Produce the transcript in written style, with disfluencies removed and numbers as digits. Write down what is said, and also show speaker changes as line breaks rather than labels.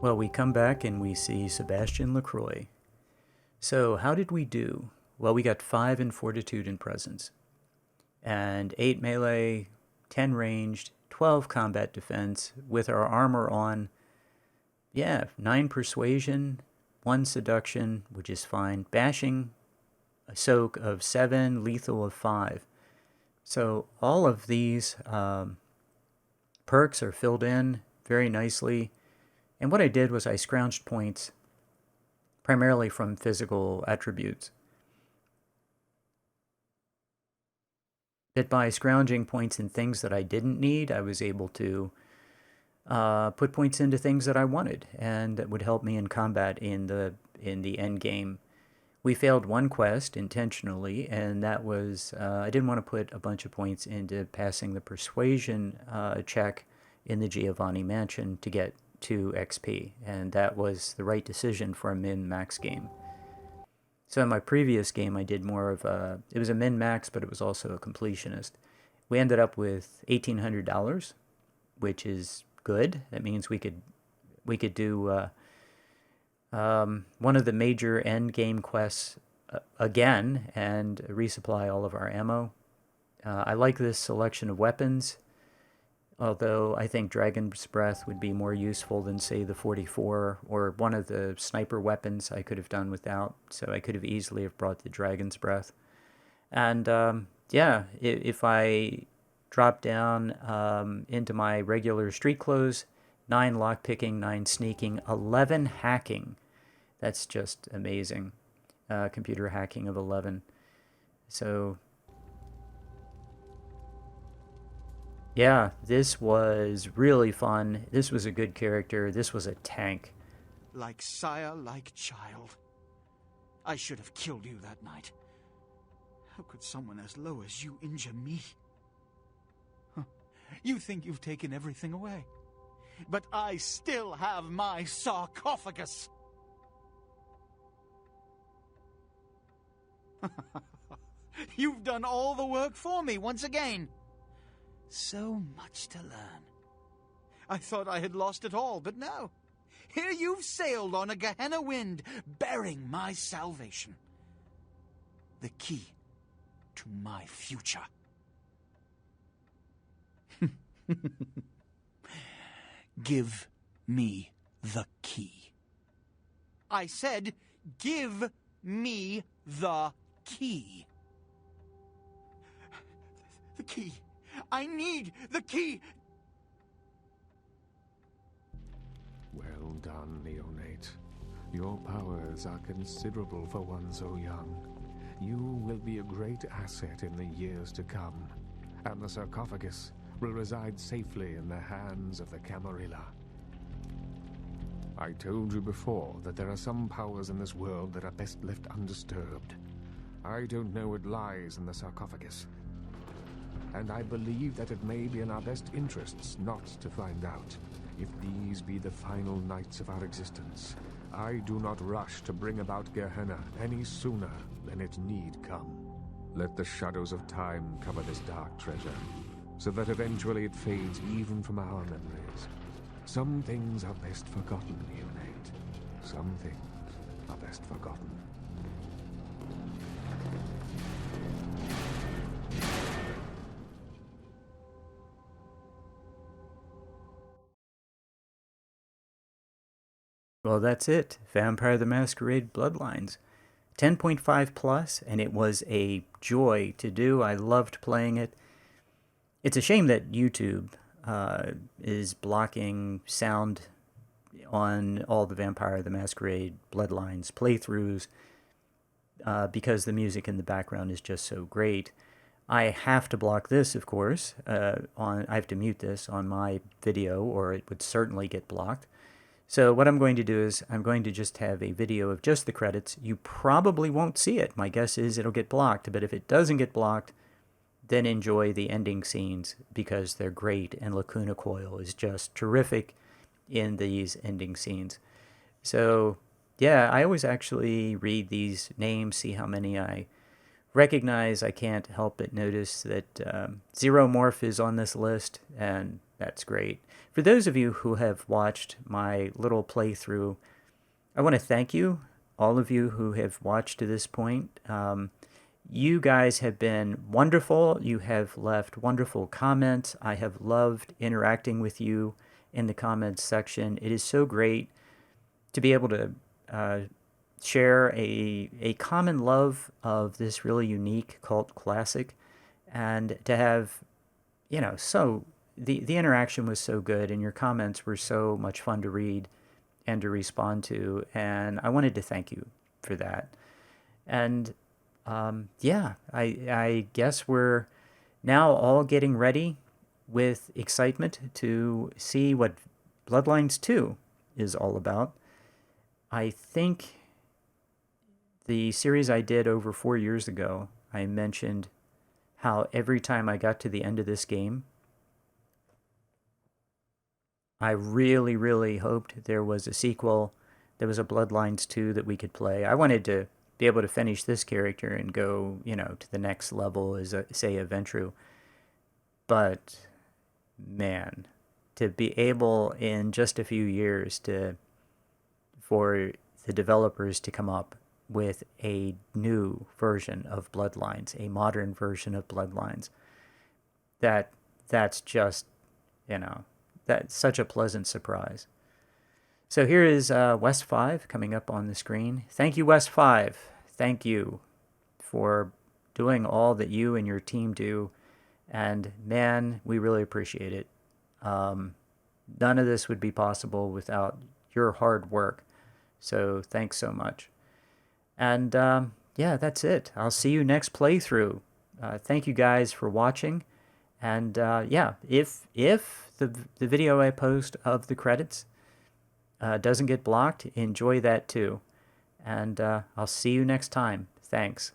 Well, we come back and we see Sebastian LaCroix. So, how did we do? Well, we got 5 in Fortitude and Presence, and 8 melee, 10 ranged, 12 combat defense with our armor on. Yeah, 9 Persuasion, 1 Seduction, which is fine. Bashing, a soak of 7, lethal of 5. So, all of these perks are filled in very nicely. And what I did was I scrounged points primarily from physical attributes. But by scrounging points in things that I didn't need, I was able to put points into things that I wanted, and that would help me in combat in the end game. We failed one quest intentionally, and that was I didn't want to put a bunch of points into passing the persuasion check in the Giovanni Mansion to get 2 XP, and that was the right decision for a min-max game. So in my previous game, I did more of it was a min-max, but it was also a completionist. We ended up with $1,800, which is good. That means we could do one of the major end game quests again and resupply all of our ammo. I like this selection of weapons, although I think Dragon's Breath would be more useful than, say, the 44 or one of the sniper weapons I could have done without, so I could have easily have brought the Dragon's Breath. And yeah, if I drop down into my regular street clothes, 9 lockpicking, 9 sneaking, 11 hacking. That's just amazing. Computer hacking of 11. So yeah, this was really fun. This was a good character. This was a tank.
Like sire, like child. I should have killed you that night. How could someone as low as you injure me? Huh. You think you've taken everything away. But I still have my sarcophagus. You've done all the work for me once again. So much to learn. I thought I had lost it all, but no. Here you've sailed on a Gehenna wind, bearing my salvation. The key to my future. Give me the key. I said, give me the key. The key. I need the key.
Well done, Neonate. Your powers are considerable for one so young. You will be a great asset in the years to come, and the sarcophagus will reside safely in the hands of the Camarilla. I told you before that there are some powers in this world that are best left undisturbed. I don't know what lies in the sarcophagus, and I believe that it may be in our best interests not to find out. If these be the final nights of our existence, I do not rush to bring about Gehenna any sooner than it need come. Let the shadows of time cover this dark treasure, so that eventually it fades even from our memories. Some things are best forgotten, Neonate. Some things are best forgotten.
Well, that's it. Vampire the Masquerade Bloodlines. 10.5 plus, and it was a joy to do. I loved playing it. It's a shame that YouTube is blocking sound on all the Vampire the Masquerade Bloodlines playthroughs because the music in the background is just so great. I have to block this, of course. I have to mute this on my video, or it would certainly get blocked. So what I'm going to do is I'm going to just have a video of just the credits. You probably won't see it. My guess is it'll get blocked, but if it doesn't get blocked, then enjoy the ending scenes because they're great, and Lacuna Coil is just terrific in these ending scenes. So yeah, I always actually read these names, see how many I recognize. I can't help but notice that Zero Morph is on this list, and That's great. For those of you who have watched my little playthrough, I want to thank you, all of you who have watched to this point. You guys have been wonderful. You have left wonderful comments. I have loved interacting with you in the comments section. It is so great to be able to share a common love of this really unique cult classic, and to have, so the interaction was so good, and your comments were so much fun to read and to respond to, and I wanted to thank you for that. And yeah, I guess we're now all getting ready with excitement to see what Bloodlines 2 is all about. I think the series I did over 4 years ago, I mentioned how every time I got to the end of this game, I really, really hoped there was a sequel, there was a Bloodlines 2 that we could play. I wanted to be able to finish this character and go, to the next level as, say, a Ventrue. But, man, to be able in just a few years for the developers to come up with a new version of Bloodlines, a modern version of Bloodlines, that's just, that's such a pleasant surprise. So here is West 5 coming up on the screen. Thank you, West 5. Thank you for doing all that you and your team do. And man, we really appreciate it. None of this would be possible without your hard work. So thanks so much. And yeah, that's it. I'll see you next playthrough. Thank you guys for watching. And yeah, if the video I post of the credits doesn't get blocked, enjoy that too. And I'll see you next time. Thanks.